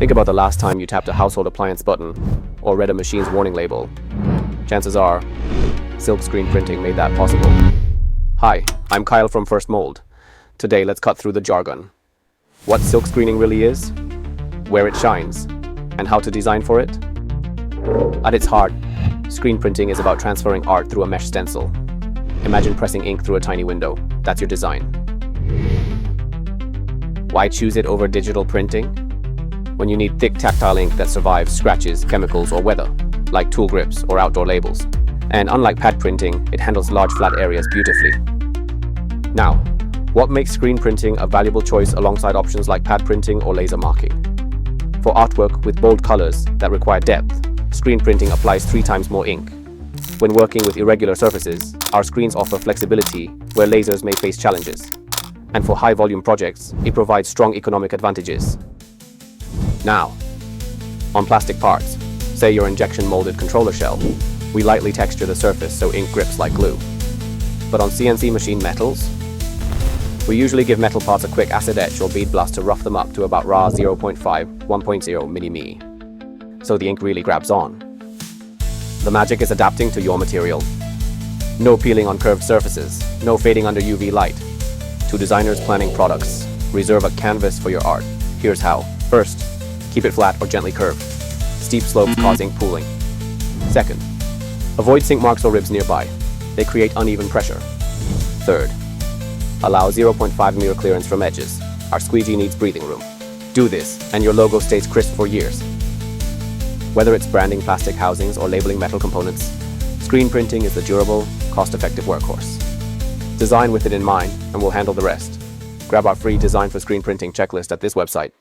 Think about the last time you tapped a household appliance button or read a machine's warning label. Chances are, silk screen printing made that possible. Hi, I'm Kyle from First Mold. Today, let's cut through the jargon. What silk screening really is, where it shines, and how to design for it. At its heart, screen printing is about transferring art through a mesh stencil. Imagine pressing ink through a tiny window. That's your design. Why choose it over digital printing? When you need thick tactile ink that survives scratches, chemicals, or weather, like tool grips or outdoor labels. And unlike pad printing, it handles large flat areas beautifully. Now, what makes screen printing a valuable choice alongside options like pad printing or laser marking? For artwork with bold colors that require depth, screen printing applies 3 times more ink. When working with irregular surfaces, our screens offer flexibility where lasers may face challenges. And for high-volume projects, it provides strong economic advantages. Now, on plastic parts, say your injection-molded controller shell, we lightly texture the surface so ink grips like glue. But on CNC machined metals, we usually give metal parts a quick acid etch or bead blast to rough them up to about Ra 0.5, 1.0 mm. So the ink really grabs on. The magic is adapting to your material. No peeling on curved surfaces, no fading under UV light. To designers planning products, reserve a canvas for your art. Here's how. First, keep it flat or gently curved. Steep slopes cause ink pooling. Second, avoid sink marks or ribs nearby. They create uneven pressure. Third, allow 0.5 mm clearance from edges. Our squeegee needs breathing room. Do this, and your logo stays crisp for years. Whether it's branding plastic housings or labeling metal components, screen printing is the durable, cost-effective workhorse. Design with it in mind, and we'll handle the rest. Grab our free Design for Screen Printing checklist at this website.